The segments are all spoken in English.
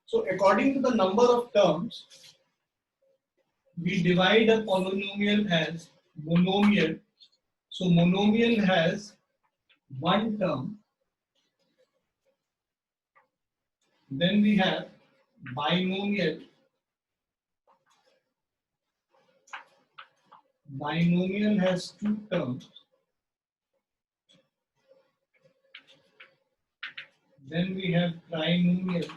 So according to the number of terms, we divide a polynomial as monomial. So monomial has one term. Then we have binomial. Binomial has two terms. Then we have trinomial.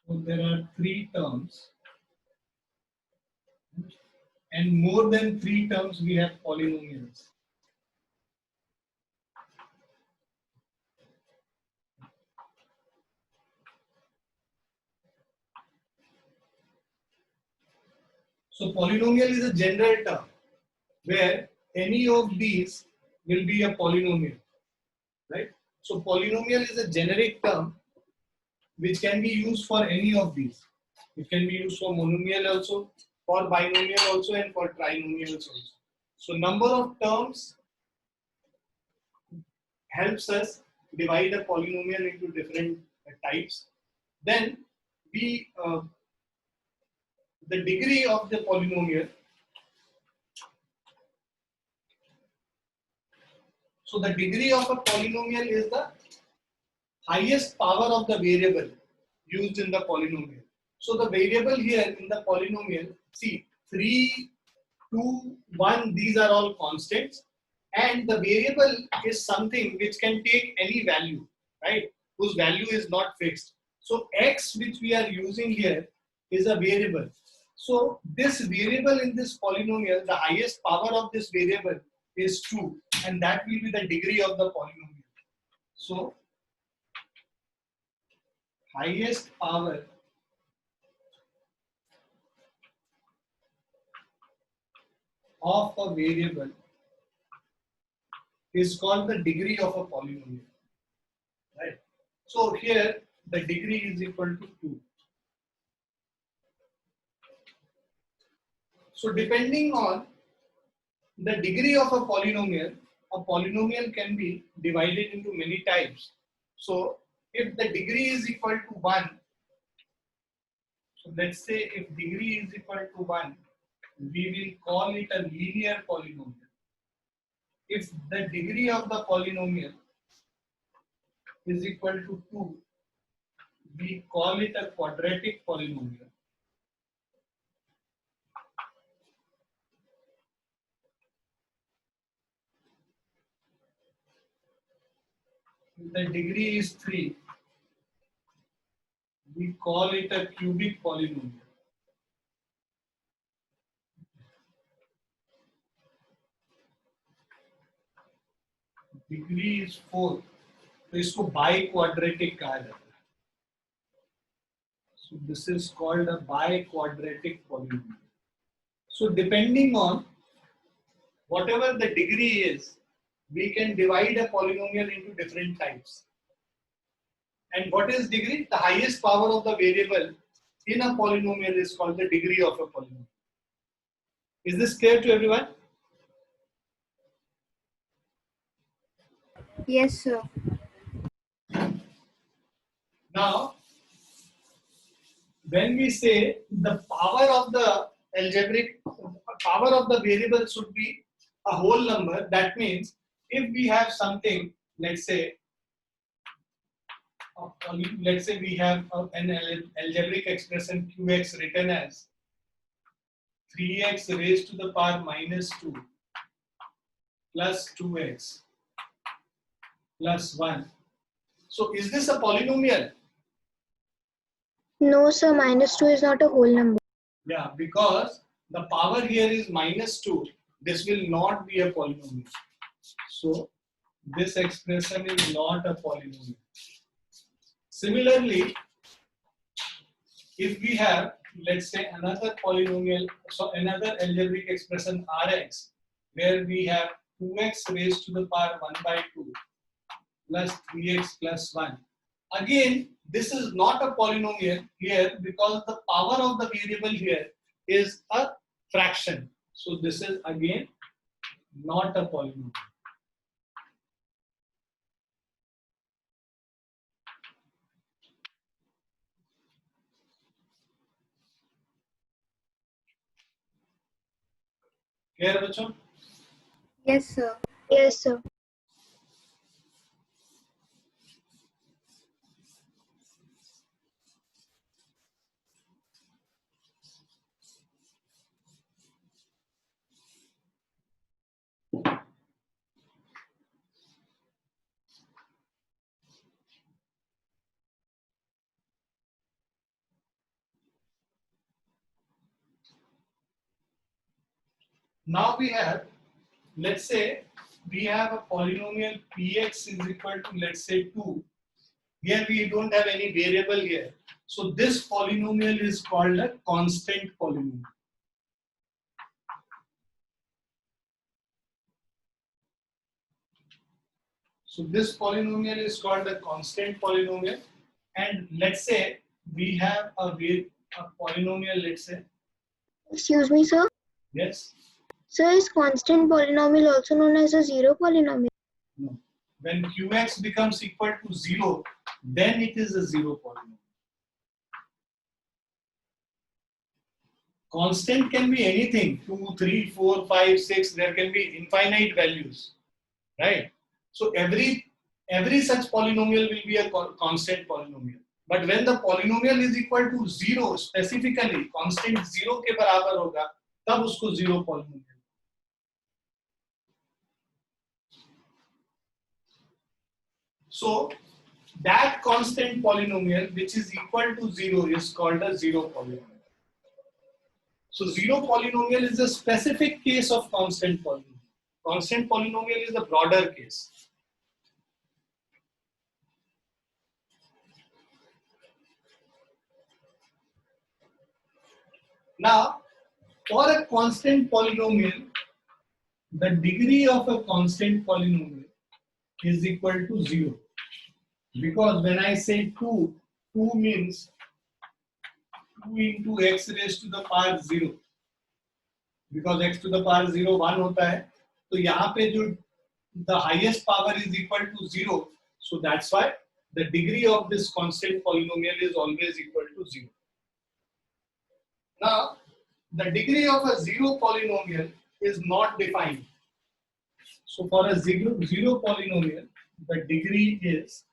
So there are three terms. And more than three terms, we have polynomials. So polynomial is a general term where any of these will be a polynomial, right? So polynomial is a generic term which can be used for any of these. It can be used for monomial also, for binomial also, and for trinomials also. So number of terms helps us divide a polynomial into different types. Then we the degree of the polynomial. So the degree of a polynomial is the highest power of the variable used in the polynomial. So the variable here in the polynomial, see 3, 2, 1, these are all constants, and the variable is something which can take any value, right? Whose value is not fixed. So x, which we are using here, is a variable. So this variable in this polynomial, the highest power of this variable is 2, and that will be the degree of the polynomial. So highest power of a variable is called the degree of a polynomial, right? So here the degree is equal to 2. So depending on the degree of a polynomial can be divided into many types. So if the degree is equal to 1, so let's say if degree is equal to 1, we will call it a linear polynomial. If the degree of the polynomial is equal to 2, we call it a quadratic polynomial. If the degree is 3, we call it a cubic polynomial. Degree is 4, तो इसको biquadratic कहा जाता है. So this is called a biquadratic polynomial. So depending on whatever the degree is, we can divide a polynomial into different types. And what is degree? The highest power of the variable in a polynomial is called the degree of a polynomial. Is this clear to everyone? Yes, sir. Now, when we say the power of the algebraic power of the variable should be a whole number, that means if we have something, let's say we have an algebraic expression qx written as 3x raised to the power minus 2 plus 2x plus 1. So is this a polynomial? No, sir. -2 is not a whole number. Yeah, because the power here is -2. This will not be a polynomial. So this expression is not a polynomial. Similarly, if we have, let's say, another polynomial, so another algebraic expression Rx, where we have 2x raised to the power 1 by 2 plus 3x plus 1. Again, this is not a polynomial here because the power of the variable here is a fraction. So this is again not a polynomial. Clear बच्चों? Yes, sir. Yes, sir. Now we have, let's say we have a polynomial px is equal to, let's say, 2. Here we don't have any variable here. So this polynomial is called a constant polynomial. So this polynomial is called a constant polynomial. And let's say we have a polynomial, let's say, Excuse me, sir. yes, Sir, is constant polynomial also known as a zero polynomial? no. When qx becomes equal to 0, then it is a zero polynomial. Constant can be anything, 2, 3, 4, 5, 6, there can be infinite values, right? So every such polynomial will be a constant polynomial. But when the polynomial is equal to 0, specifically constant 0 के बराबर होगा, तब उसको zero polynomial. So that constant polynomial which is equal to 0 is called a zero polynomial. So zero polynomial is a specific case of constant polynomial. Constant polynomial is the broader case. Now, for a constant polynomial, the degree of a constant polynomial is equal to 0. Because when I say 2, 2 means 2 into x raised to the power 0. Because x to the power 0 1 होता है, तो यहाँ पे जो the highest power is equal to 0, so that's why the degree of this constant polynomial is always equal to 0. Now, the degree of a zero polynomial is not defined. So for a zero polynomial, the degree is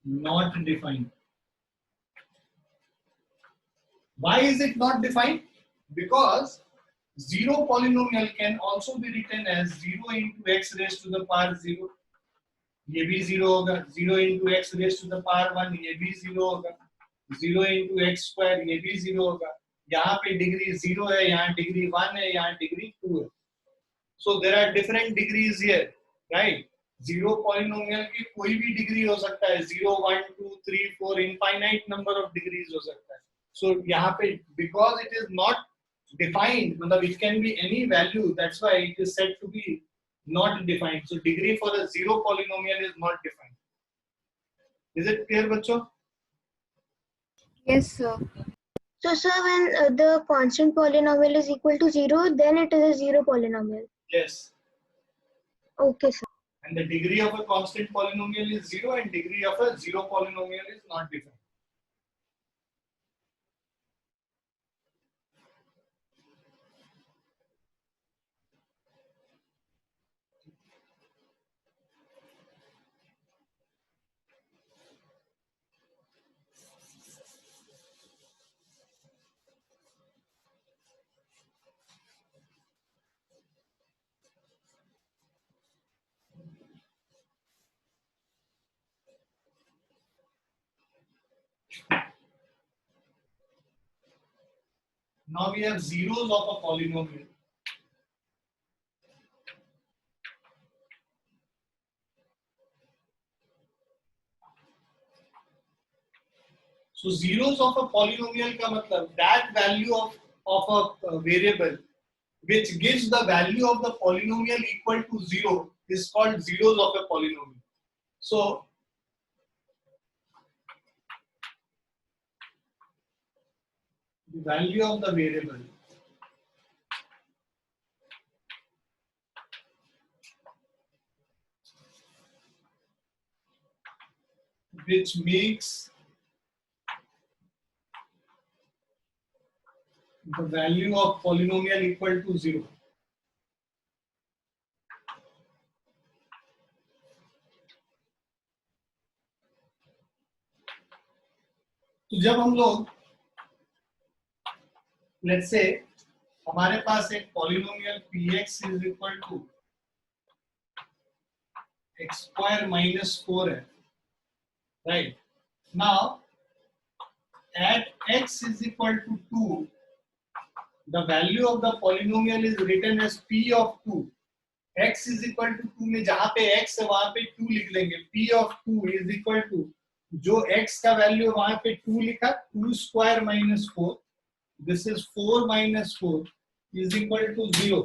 not defined. Why is it not defined? Because zero polynomial can also be written as 0 into x raised to the power 0. ये भी 0 होगा. 0 into x raised to the power 1, ये भी 0 होगा. 0 into x square, ये भी 0 होगा. यहाँ पे डिग्री 0 है, यहाँ डिग्री 1 है, यहाँ डिग्री 2 है. So there are different degrees here, right? Zero polynomial की कोई भी डिग्री हो सकता है. 0, 1, 2, 3, 4, infinite number of degrees हो सकता है. So यहाँ पे because it is not defined, मतलब it can be any value. That's why it is said to be not defined. So degree for a zero polynomial is not defined. Is it clear, बच्चों? Yes, sir. So, sir, when the constant polynomial is equal to 0, then it is a zero polynomial. Yes. Okay, sir. And the degree of a constant polynomial is 0 and degree of a zero polynomial is not defined. Now we have zeros of a polynomial. So zeros of a polynomial का मतलब that value of a variable which gives the value of the polynomial equal to 0 is called zeros of a polynomial. So the value of the variable which the value of polynomial equal to 0. तो जब हम लोग let's say हमारे पास एक polynomial px is equal to x square minus 4 है, right? Now at x is equal to 2, the value of the polynomial is written as p of 2. x is equal to 2 में जहां पे x है वहां पे 2 लिख देंगे. p of 2 is equal to जो x का वैल्यू है वहां पे 2 लिखा, 2 square minus 4, this is 4 minus 4 is equal to 0.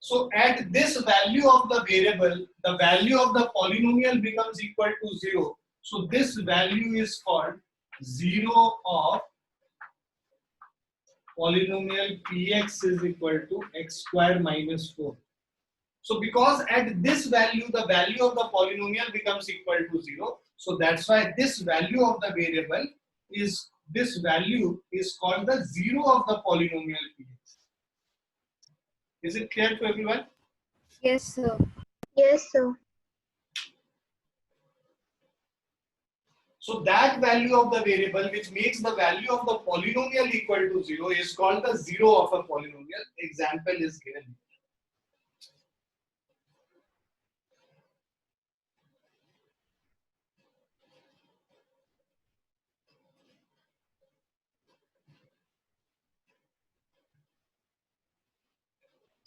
So at this value of the variable, the value of the polynomial becomes equal to 0. So this value is called 0 of polynomial px is equal to x square minus 4. So because at this value, the value of the polynomial becomes equal to 0. So that's why this value of the variable is, this value is called the 0 of the polynomial px. Is it clear to everyone? Yes, sir. Yes, sir. So that value of the variable which makes the value of the polynomial equal to 0 is called the 0 of a polynomial. Example is given.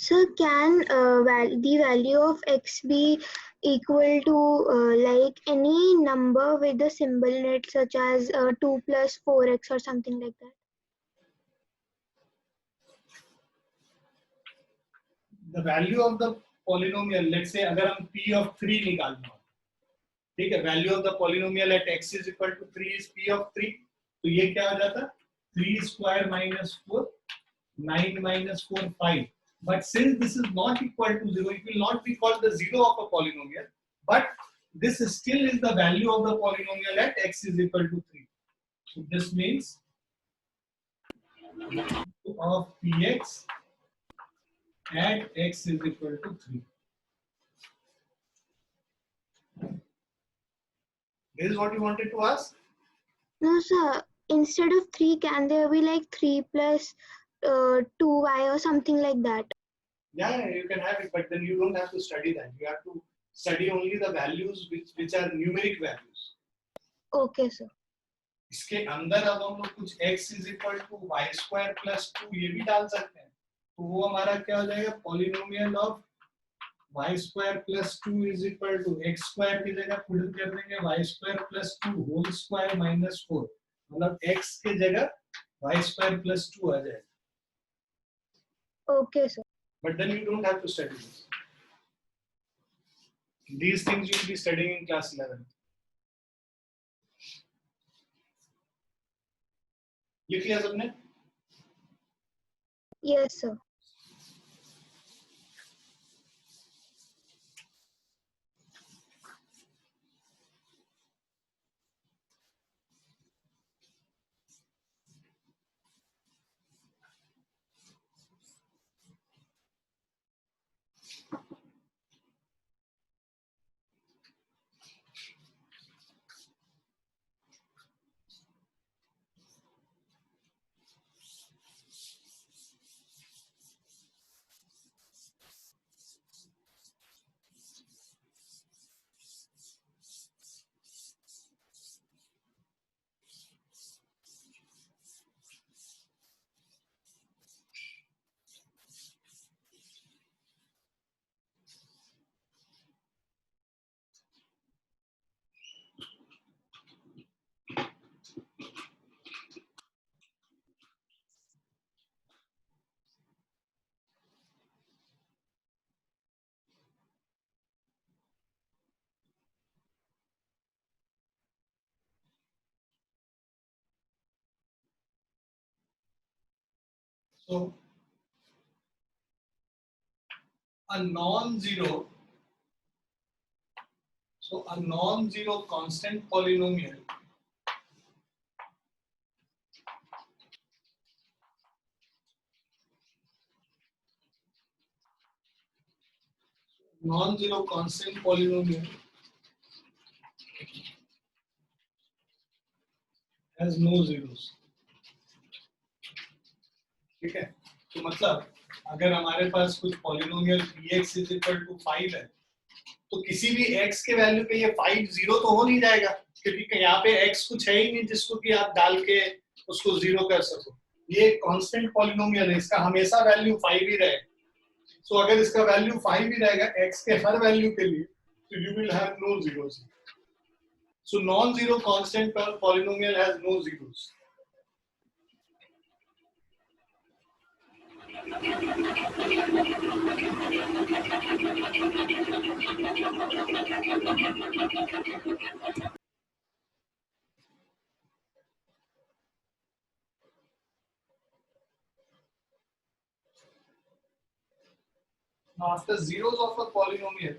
So can the value of x be equal to like any number with a symbol in it, such as 2 plus 4x or something like that? The value of the polynomial, let's say अगर हम p of 3 निकालना हो, ठीक है, value of the polynomial at x is equal to 3 is p of 3, तो ये क्या हो जाता? 3 square minus 4, 9 minus 4, 5. But since this is not equal to 0, it will not be called the 0 of a polynomial, but this still is the value of the polynomial at x is equal to 3. So this means of px at x is equal to 3. This is what you wanted to ask? No, sir. Instead of 3, can there be like 3 plus 2y or something like that? Yeah, you can have it, but then you don't have to study that. You have to study only the values which are numeric values. Okay, sir. इसके अंदर अब हम लोग कुछ x is equal to y square plus 2 ये भी डाल सकते हैं, तो वो हमारा क्या हो जाएगा? Polynomial of y square plus 2 is equal to x square की जगह पुट कर देंगे y square plus 2 whole square minus 4, मतलब x की जगह y square plus 2 आ जाएगा. Okay, sir. But then you don't have to study this. These things you will be studying in class 11. लिख लिया सबने? Yes, sir. So a non-zero constant polynomial non-zero constant polynomial has no zeros. ठीक है, तो मतलब अगर हमारे पास कुछ polynomial px is equal to 5 है, तो किसी भी x के वैल्यू पे ये 5 जीरो तो हो नहीं जाएगा, क्योंकि यहाँ पे x कुछ है ही नहीं जिसको कि आप डाल के उसको जीरो कर सको। ये कांस्टेंट पॉलिनोमियल है, इसका हमेशा वैल्यू 5 ही रहेगा। सो अगर इसका वैल्यू 5 ही रहेगा x के हर वैल्यू के लिए, तो you will have no zeros. So non zero constant polynomial has no zeros. After zeros of a polynomial,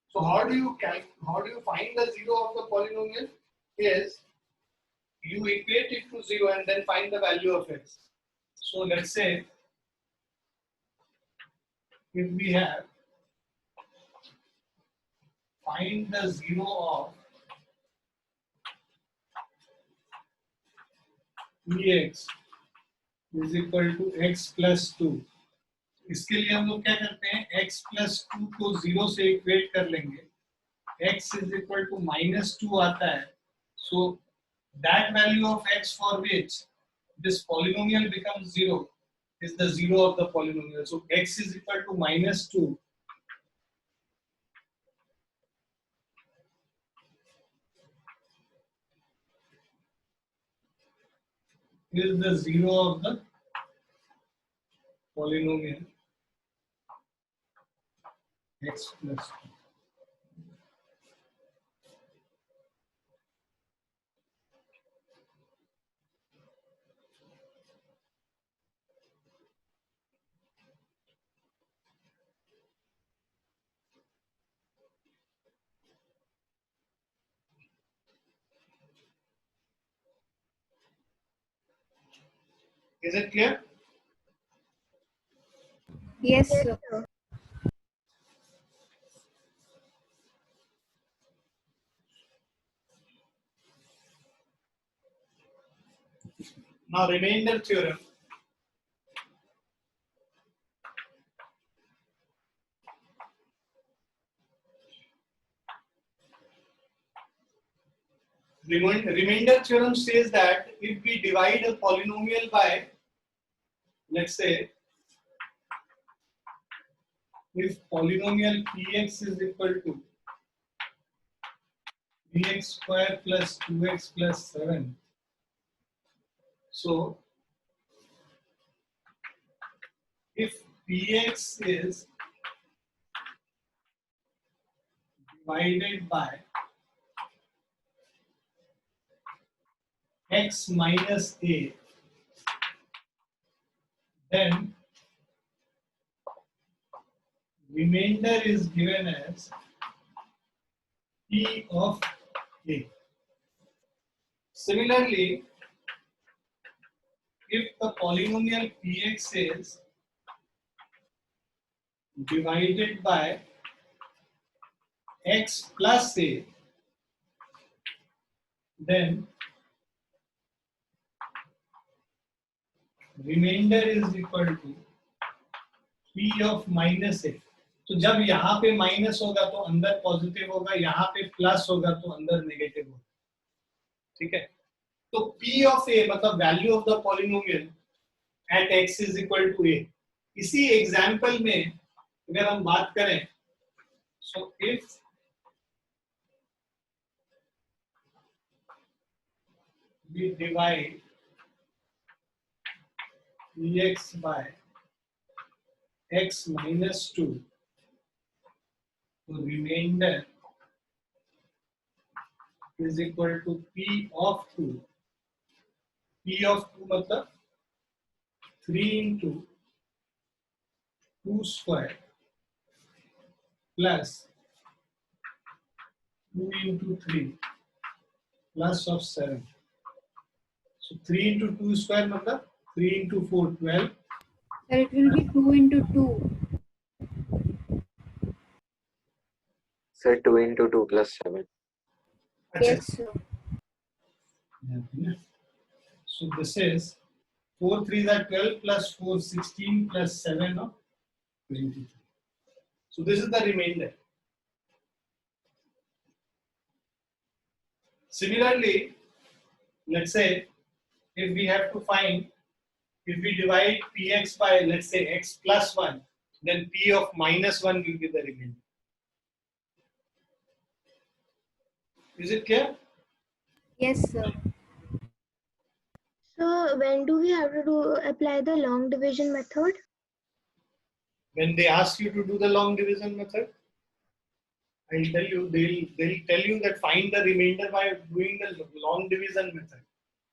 so how do you find the zero of the polynomial? Is you equate it to zero and then find the value of x. So let's say if we have find the zero of ex is equal to x plus 2, इसके लिए हम लोग क्या करते हैं, x plus 2 को 0 से equate कर लेंगे, x is equal to -2 आता है, so that value of x for which this polynomial becomes 0 is the zero of the polynomial. So x is equal to -2 is the zero of the polynomial x plus 2. Is it clear? Yes, Yes, sir. sir. Now remainder theorem. Remainder theorem says that if we divide a polynomial by, let's say, if polynomial px is equal to px square plus 2x plus 7, so if px is divided by x minus a, then remainder is given as p of a. Similarly, if the polynomial px is divided by x plus a, then remainder is equal to p of minus a. तो जब यहाँ पे minus होगा तो अंदर positive होगा, यहाँ पे प्लस होगा तो अंदर नेगेटिव होगा, ठीक है। तो p of a मतलब value of the polynomial at x is equal to a। इसी एग्जांपल में अगर हम बात करें, so if we divide ex by x minus 2, so remainder is equal to p of 2. p of 2 मतलब 3 into 2 square plus 2 into 3 plus of 7. So 3 into 2 square मतलब 3 into 4 12. Sir, it will be 2 into 2. Sir, 2 into 2 plus 7. अच्छा, Yes, sir. so this is 4 3s are 12 plus 4 16 plus 7 of 23. So this is the remainder. Similarly, let's say if we have to find, if we divide px by, let's say, x plus 1, then p of minus 1 will be the remainder. Is it clear? Yes, sir. So when do we have to apply the long division method? When they ask you to do the long division method, I'll tell you, they'll tell you that find the remainder by doing the long division method.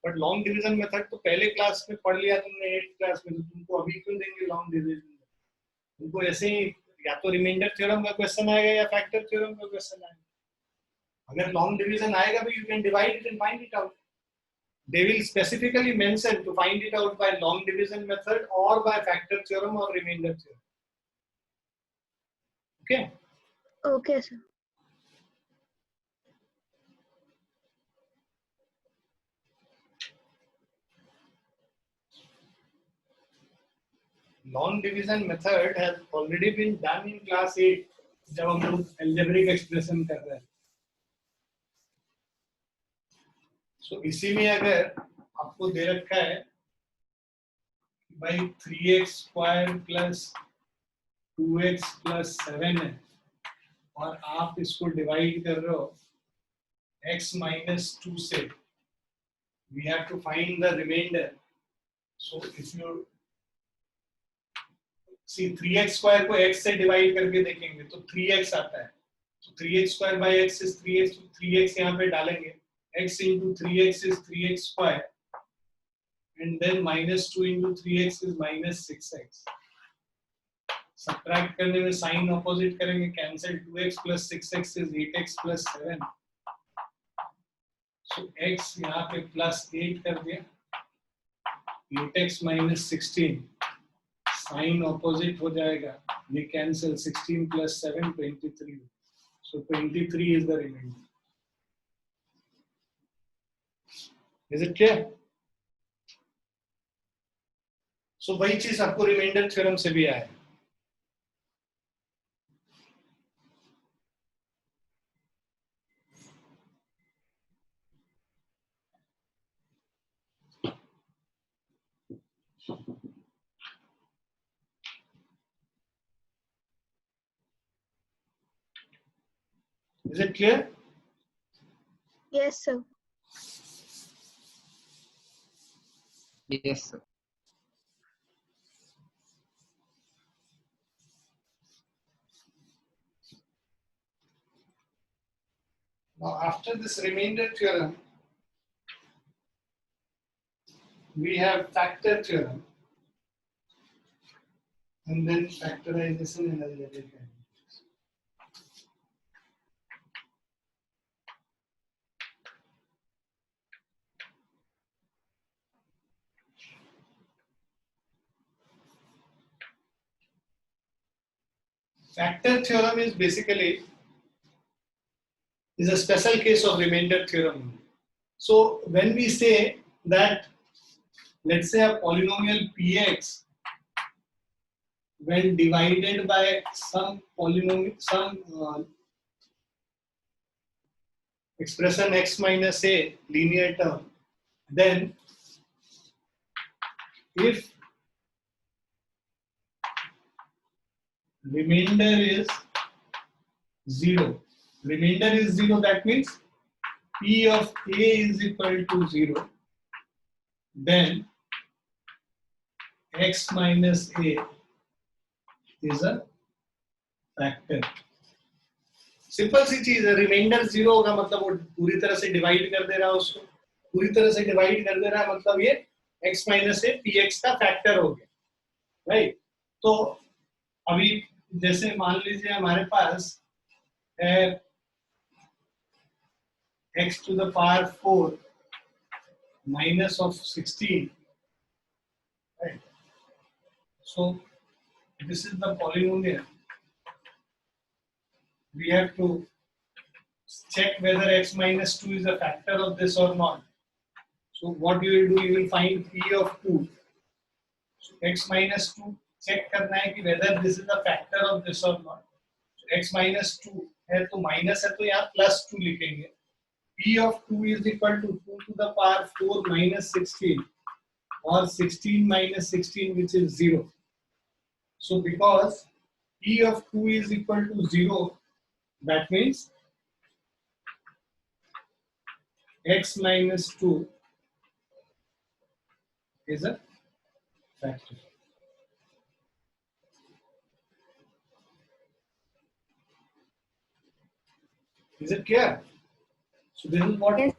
But long division method तो पहले class में पढ़ लिया तुमने 8th class में, तो तुमको अभी क्यों देंगे long division? तुमको ऐसे ही या तो रिमाइंडर थ्योरम का क्वेश्चन आएगा या फैक्टर थ्योरम का क्वेश्चन आएगा. अगर long division आएगा भी, you can divide it and find it out. They will specifically mention to find it out by long division method or by factor theorem or remainder theorem. Okay. Okay, sir. Long division method has already been done in class 8 जब हम लोग algebraic expression कर रहे हैं. So इसी में अगर आपको दे रखा है भाई 3x square plus 2x plus 7 है और आप इसको डिवाइड कर रहे हो x minus 2 से, we have to find the remainder. So if you see 3x square को x से डिवाइड करके देखेंगे तो 3x आता है. So 3x square by x is 3x, तो 3x यहाँ पे डालेंगे, x into 3x is 3x square and then minus 2 into 3x is minus 6x. Subtract करने में साइन ऑपोजिट करेंगे, cancel, 2x plus 6x is 8x plus 7. So x यहाँ पे plus 8 कर दिया, 8x minus 16, साइन ऑपोजिट हो जाएगा, ये cancel, 16 plus 7 23. So 23 is the remainder. Is it clear? So वही चीज आपको रिमाइंडर थ्योरम से भी आया. Is it clear? Yes, sir. Yes, sir. Now after this remainder theorem, we have factor theorem and then factorization in algebraic calculus. Factor theorem is basically a special case of remainder theorem. So when we say that, let's say a polynomial px when divided by some polynomial, some expression x minus a linear term, then if remainder is 0, that means p of a is equal to 0, then x minus a is a factor. Simple सी चीज है, reminder 0 होगा मतलब वो पूरी तरह से divide कर दे रहा है, उसको पूरी तरह से डिवाइड कर दे रहा है, मतलब ये x माइनस ए px का फैक्टर हो गया, राइट. तो अभी जैसे मान लीजिए हमारे पास है x to the power 4 minus of 16, right? So this is the polynomial. We have to check whether x minus 2 is a factor of this or not. So what you will do, you will find p of 2. So x minus 2 check करना है कि whether this is a factor of this or not. So x minus 2 है तो minus है तो यहाँ plus 2 लिखेंगे. p of 2 is equal to 2 to the power 4 minus 16 or 16 minus 16, which is 0. So because p of 2 is equal to 0, that means x minus 2 is a factor. Is it clear? So this is what Yes.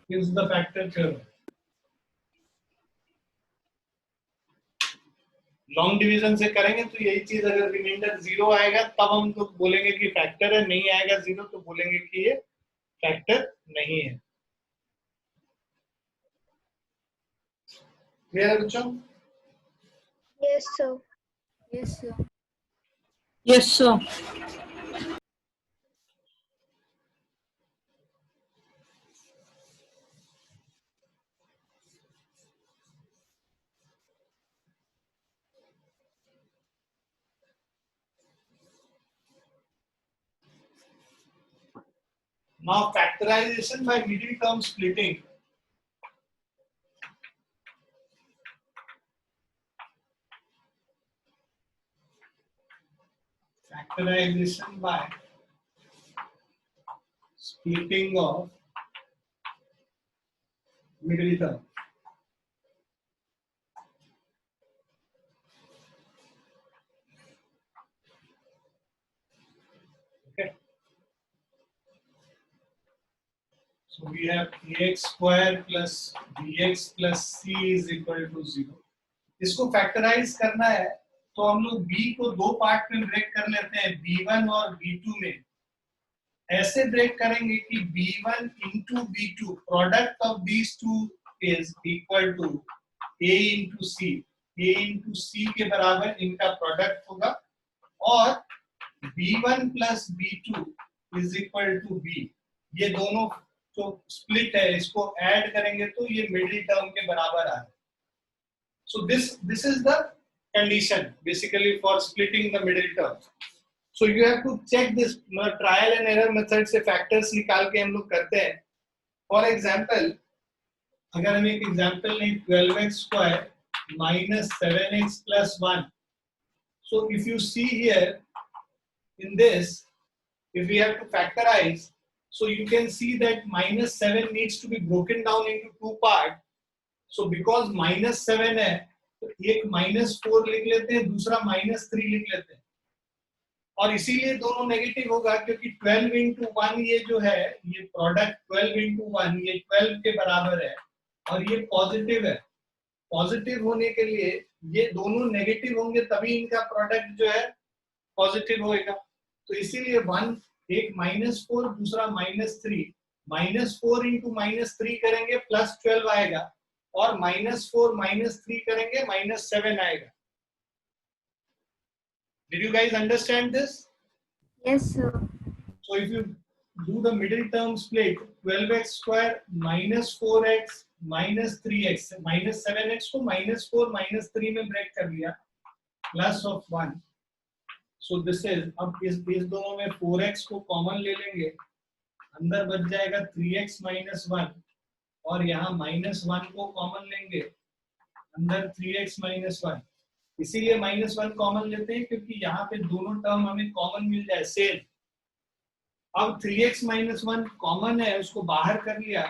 gives the factor theorem. Long division से करेंगे तो यही चीज, अगर reminder 0 आएगा तब हम तो बोलेंगे कि फैक्टर है, नहीं आएगा 0 तो बोलेंगे कि ये फैक्टर नहीं है. क्लियर है बच्चों? Yes, sir. Yes, sir. Yes, sir. Now factorization by middle term splitting. Factorization by splitting of middle term. Okay. So we have ax square plus bx plus c is equal to 0. इसको factorise करना है तो हम लोग b को दो part में break कर लेते हैं, b1 और b2 में. ऐसे ब्रेक करेंगे कि b1 into b2, product of these two is equal to a into c. a into c के बराबर इनका प्रोडक्ट होगा और b1 plus b2 is equal to b. ये दोनों जो स्प्लिट है इसको ऐड करेंगे तो ये मिडिल टर्म के बराबर आ रहा है. So this is the condition basically for splitting the middle term. So you have to check this trial and error method से factors निकाल के हम लोग करते हैं. For example, अगर हम एक example लें 12x square minus 7x plus 1. So if you see here in this, if we have to factorize, so you can see that minus 7 needs to be broken down into two parts. So because minus 7 है तो एक minus 4 लिख लेते हैं, दूसरा minus 3 लिख लेते हैं. और इसीलिए दोनों नेगेटिव होगा क्योंकि 12 into 1 ये जो है ये प्रोडक्ट 12 into 1 ये 12 के बराबर है और ये पॉजिटिव है. पॉजिटिव होने के लिए ये दोनों नेगेटिव होंगे तभी इनका प्रोडक्ट जो है पॉजिटिव होएगा. तो इसीलिए 1 एक -4 दूसरा -3, -4 into -3 करेंगे +12 आएगा और -4 -3 करेंगे -7 आएगा. Did you guys understand this? Yes, sir. So if you do the middle term split, 12x square minus 4x minus 3x minus 7x को -4 -3 में ब्रेक कर लिया plus of 1. So this is, अब इस दोनों में 4x को कॉमन ले लेंगे, अंदर बच जाएगा 3x minus 1 और यहाँ -1 को कॉमन लेंगे, अंदर 3x minus 1. इसीलिए -1 कॉमन लेते हैं क्योंकि यहाँ पे दोनों टर्म हमें कॉमन मिल जाए सेम. अब 3x minus 1 कॉमन है, उसको बाहर कर लिया,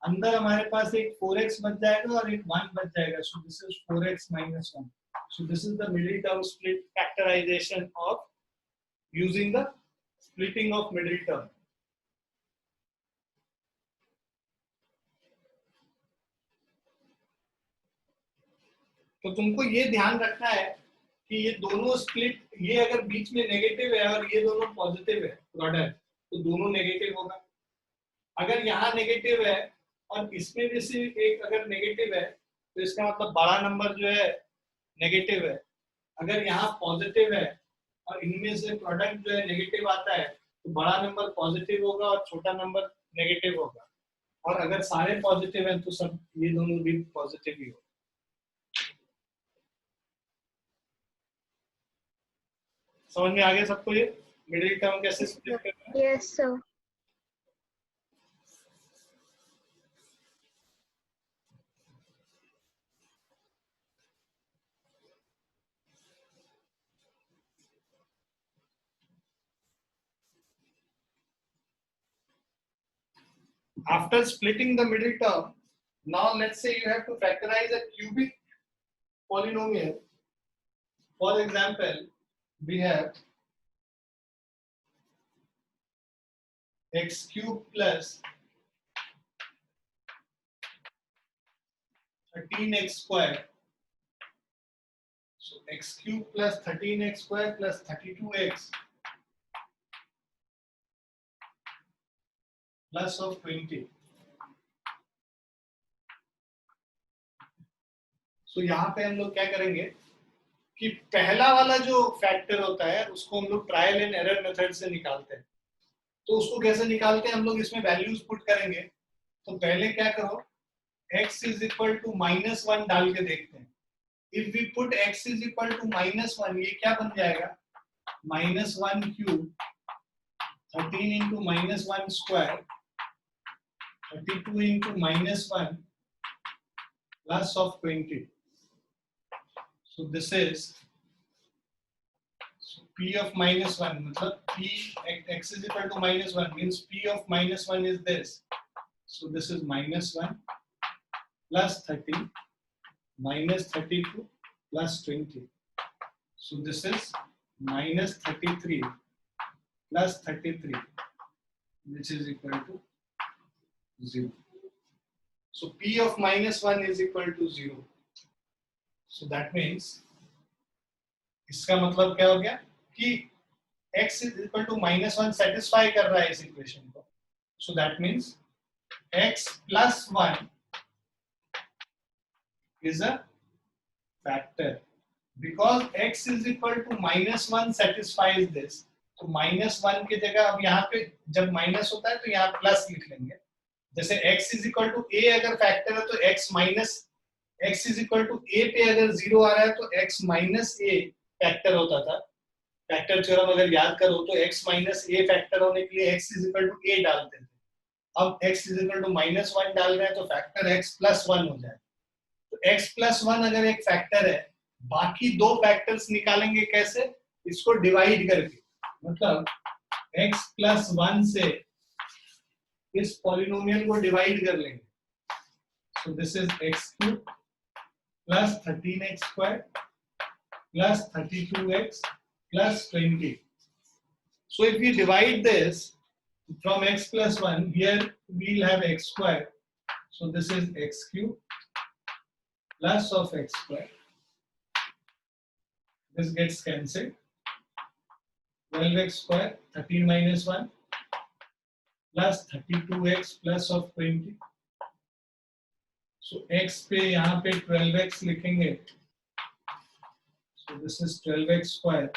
अंदर हमारे पास एक 4x बच जाएगा और एक 1 बच जाएगा. So this is 4x minus 1. So this is the middle term split factorization of using the splitting of middle term. तो तुमको ये ध्यान रखना है कि ये दोनों स्प्लिट, ये अगर बीच में नेगेटिव है और ये दोनों पॉजिटिव है प्रोडक्ट, तो दोनों नेगेटिव होगा. अगर यहाँ नेगेटिव है और इसमें भी से एक अगर नेगेटिव है तो इसका मतलब बड़ा नंबर जो है नेगेटिव है. अगर यहाँ पॉजिटिव है और इनमें से प्रोडक्ट जो है नेगेटिव आता है तो बड़ा नंबर पॉजिटिव होगा और छोटा नंबर नेगेटिव होगा, और अगर सारे पॉजिटिव हैं तो सब ये दोनों भी पॉजिटिव ही होगा। समझ में आ गया सबको ये मिडिल टर्म कैसे स्प्लिट करना है? Yes, sir. After splitting the middle term, now let's say you have to factorize a cubic polynomial. For example, we have x cube plus 13x square. So x cube plus 13x square plus 32x plus of 20. So यहाँ पे हम लोग क्या करेंगे कि पहला वाला जो फैक्टर होता है उसको हम लोग ट्रायल एंड एरर मेथड से निकालते हैं। तो उसको कैसे निकालते हैं, हम लोग इसमें वैल्यूज पुट करेंगे। तो पहले क्या करो, x इज इक्वल टू -1 डाल के देखते हैं। If we put x is equal to -1, ये क्या बन जाएगा, -1 cube 13 into -1 square 32 into -1 plus of 20. So this is p of -1, मतलब p x is equal to -1 means p of -1 is this. So this is -1 plus 30 minus 32 plus 20. So this is -33 plus 33, which is equal to 0. So p of -1 is equal to 0. So that means इसका मतलब क्या हो गया कि x is equal to -1 satisfy कर रहा है इस इक्वेशन को. So that means x plus 1 is a factor. Because x is equal to -1 satisfies this. तो -1 की जगह अब यहाँ पे जब माइनस होता है तो यहाँ प्लस लिख लेंगे. जैसे x is equal to a अगर फैक्टर है तो x minus x is equal to a पे अगर 0 आ रहा है तो x minus a फैक्टर होता था. फैक्टर थ्योरम अगर याद करो तो x minus a फैक्टर होने के लिए x is equal to a डालते थे. अब x is equal to -1 डाल रहे हैं तो फैक्टर x plus 1 हो जाए. तो x plus 1 अगर एक फैक्टर है, बाकी दो फैक्टर्स निकालेंगे कैसे, इसको डिवाइड करके. मतलब x plus 1 से इस पॉलिनोमियल को डिवाइड कर लेंगे. So this is x cube plus 13x square plus 32x plus 20. So if we divide this from x plus 1, here we'll have x square. So this is x cube plus of x square. This gets cancelled. 12x square, 13 minus 1 plus 32x plus of 20. So x पे यहाँ पे 12x लिखेंगे. So this is 12x square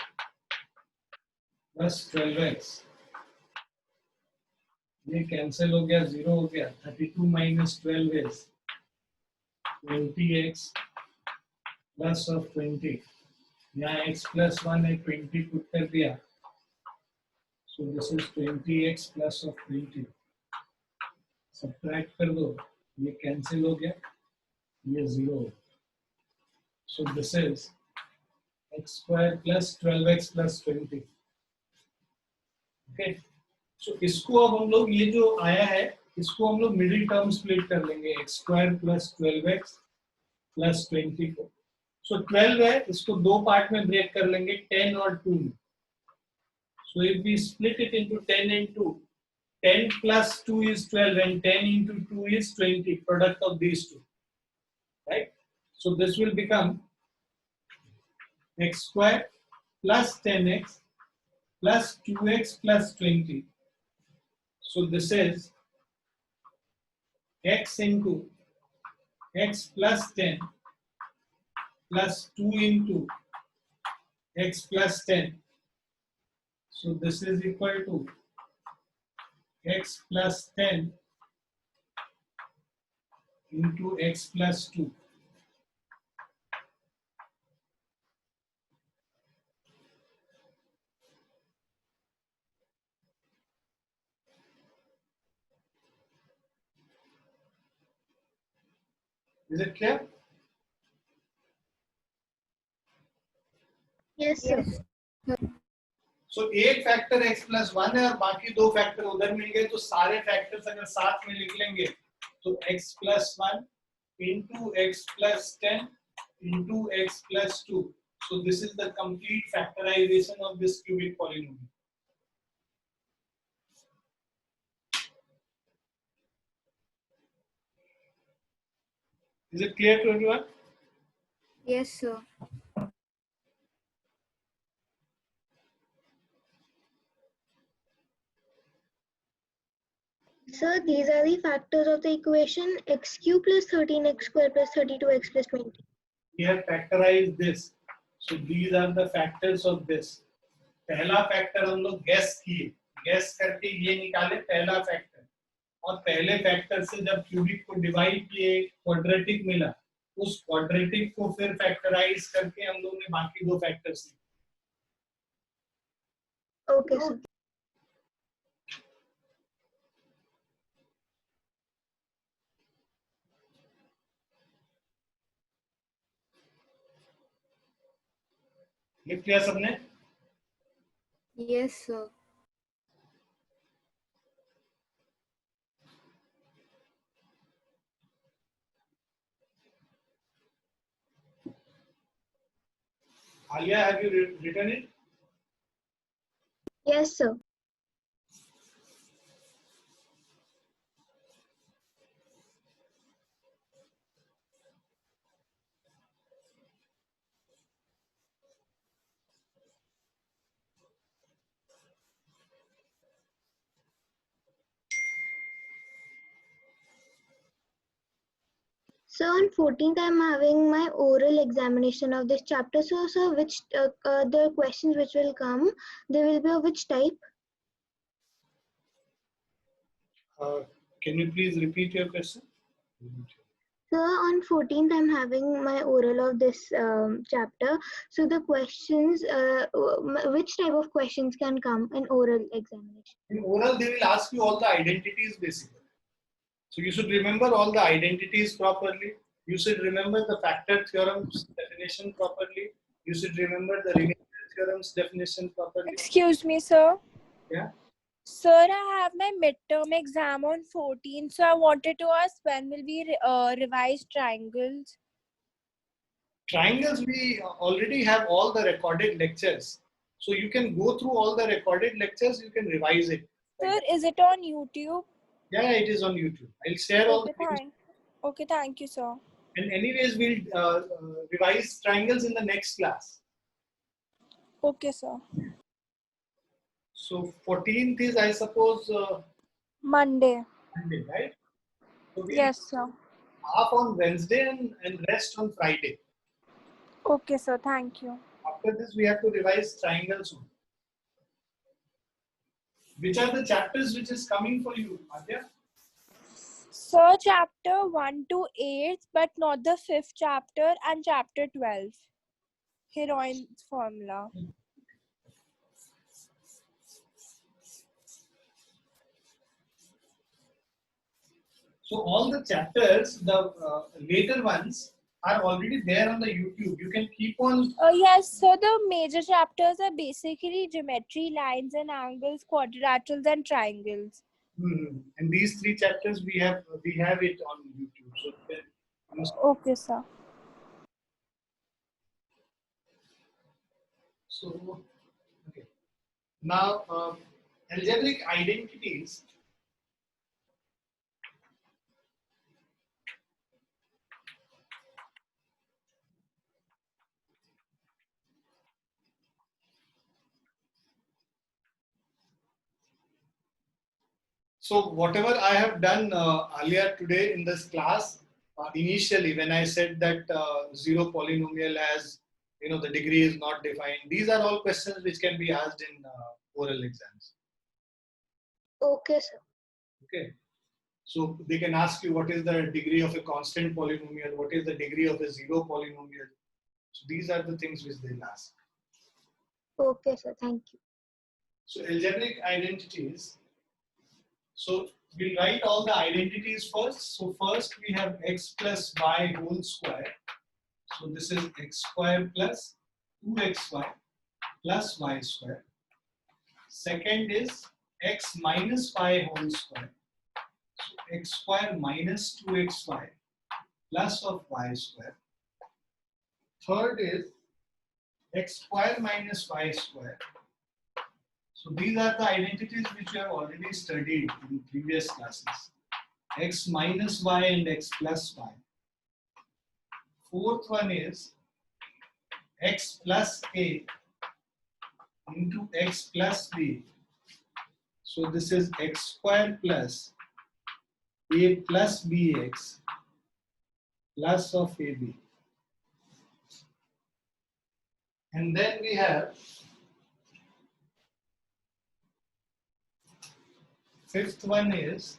plus 12x. ये cancel हो गया, 0 हो गया. 32 minus 12 is 20x plus of 20. यहाँ x plus 1 है, 20 पुट कर दिया. So this is 20x plus of 20. Subtract कर दो, ये कैंसिल हो गया, ये 0. So this is x square plus 12x plus 20. Okay. So इसको अब हम लोग, ये जो आया है इसको हम लोग मिडिल टर्म स्प्लिट कर लेंगे. x square plus 12x plus 20 को. So 12 है, इसको दो पार्ट में ब्रेक कर लेंगे, 10 और 2 में. So if we split it into 10 and 2, 10 plus 2 is 12 and 10 into 2 is 20, product of these two, right? So this will become x square plus 10x plus 2x plus 20. So this is x into x plus 10 plus 2 into x plus 10. So this is equal to x plus 10 into x plus 2. Is it clear? Yes, sir. Yes. So एक factor x plus 1 है और बाकी दो factor उधर मिल गए, तो सारे factors अगर साथ में लिख लेंगे तो x plus 1 into x plus 10 into x plus 2. So this is the complete factorization of this cubic polynomial. Is it clear to everyone? Yes, sir. Sir, these are the factors of the equation x cube plus 13x square plus 32x plus 20. We have factorized this. So these are the factors of this. पहला factor हम लोग gas किए, gas करके ये निकाले पहला factor, और पहले फैक्टर से जब क्यूबिक को डिवाइड किए क्वाड्रेटिक मिला, उस क्वाड्रेटिक को फिर फैक्टराइज करके हम लोग ने बाकी दो फैक्टर्स लिखे. Okay, sir. लिख लिया सबने? Yes, sir. Alia, have you written it? Yes, sir. So on 14th, I'm having my oral examination of this chapter. So, sir, which the questions which will come, they will be of which type? Can you please repeat your question? Sir, on 14th, I'm having my oral of this chapter. So the questions, which type of questions can come in oral examination? In oral, they will ask you all the identities basically. So you should remember all the identities properly. You should remember the factor theorem's definition properly. You should remember the remainder theorem's definition properly. Excuse me, sir. Yeah. Sir, I have my midterm exam on 14th, so I wanted to ask when will we revise triangles? Triangles, we already have all the recorded lectures. So you can go through all the recorded lectures, you can revise it. Sir, is it on YouTube? Yeah, it is on YouTube. I'll share all the links. Okay, thank you, sir. And anyways, we'll revise triangles in the next class. Okay, sir. So 14th is, I suppose, Monday. Monday, right? So we'll Yes, sir. half on Wednesday and rest on Friday. Okay, sir. Thank you. After this, we have to revise triangles. Which are the chapters which is coming for you, Adya? Sir, chapter 1 to 8, but not the 5th chapter, and chapter 12. Heroine's formula. So all the chapters, the later ones, are already there on the YouTube. You can keep on. Yes, so the major chapters are basically geometry, lines and angles, quadrilaterals and triangles. And these three chapters we have it on YouTube. So you can use. Okay, sir. So okay. Now algebraic identities. So whatever I have done earlier today in this class, initially when I said that zero polynomial has, the degree is not defined, these are all questions which can be asked in oral exams. Okay, sir. Okay. So they can ask you what is the degree of a constant polynomial, what is the degree of a zero polynomial. So these are the things which they'll ask. Okay, sir. Thank you. So algebraic identities. So we'll write all the identities first. So first we have x plus y whole square. So this is x square plus 2xy plus y square. Second is x minus y whole square. So x square minus 2xy plus of y square. Third is x square minus y square. So these are the identities which you have already studied in previous classes. X minus y and x plus y. Fourth one is x plus a into x plus b. So this is x square plus a plus bx plus of ab. And then we have fifth one is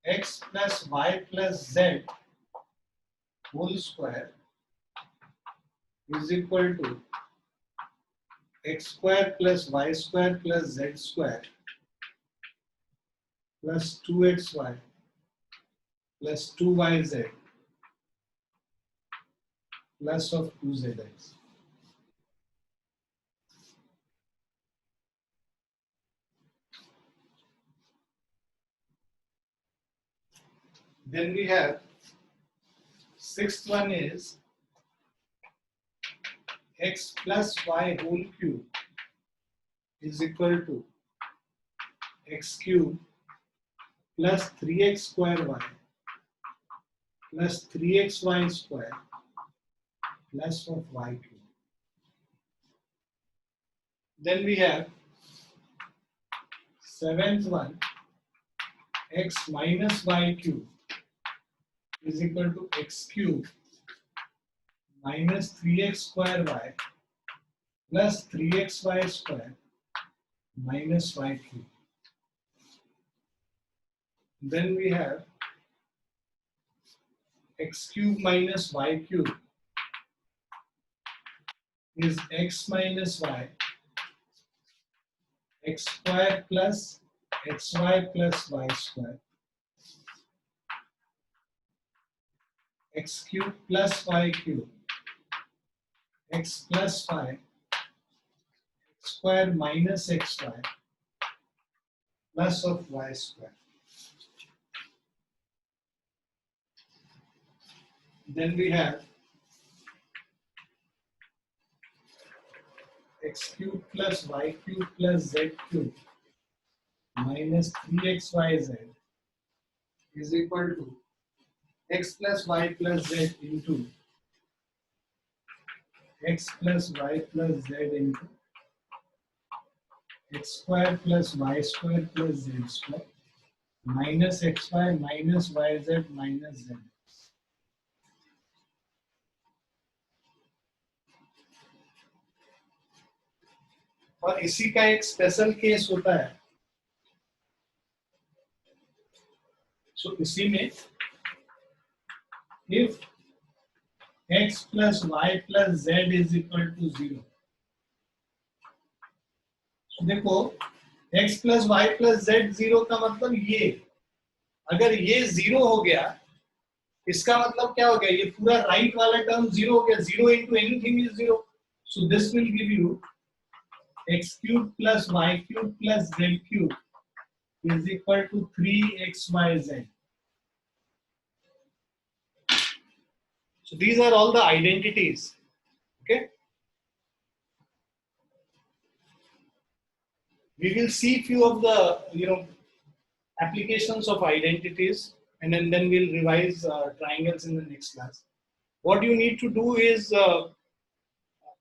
x plus y plus z whole square is equal to x square plus y square plus z square plus 2xy plus 2yz plus of 2zx. Then we have sixth one is x plus y whole cube is equal to x cube plus 3x square y plus 3xy square plus of y cube. Then we have seventh one, x minus y cube is equal to x cube minus 3x square y plus 3xy square minus y cube. Then we have x cube minus y cube is x minus y, x square plus xy plus y square, x cube plus y cube, x plus y, x square minus xy plus of y square. Then we have x cube plus y cube plus z cube minus 3xyz is equal to x plus y plus z into x plus y plus z into x square plus y square plus z square minus xy minus yz minus z. और इसी का एक special case होता है. सो इसी में if x plus y plus z is equal to 0. So देखो x plus y plus z 0 का मतलब ये, अगर ये 0 हो गया इसका मतलब क्या हो गया, ये पूरा राइट वाला टर्म 0 हो गया. 0 into anything is 0. So this will give you x cube plus y cube plus z cube is equal to 3xyz. So these are all the identities. Okay. We will see few of the applications of identities, and then we'll revise triangles in the next class. What you need to do is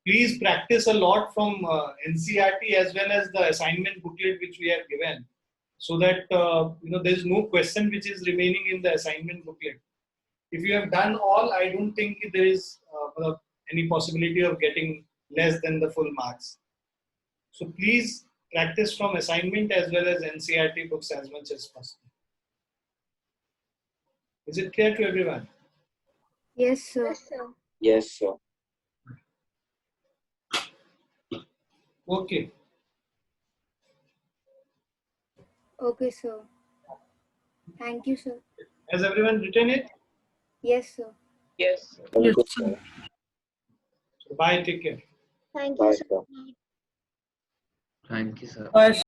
please practice a lot from NCERT as well as the assignment booklet which we have given, so that there is no question which is remaining in the assignment booklet. If you have done all, I don't think there is any possibility of getting less than the full marks. So please practice from assignment as well as NCERT books as much as possible. Is it clear to everyone? Yes, sir. Yes, sir. Yes, sir. Okay. Okay, sir. Thank you, sir. Has everyone written it? Yes, sir. Yes. Thank Yes, you, sir. sir. So bye. Take care. Thank Bye, you, sir. sir. Thank you, sir. Bye,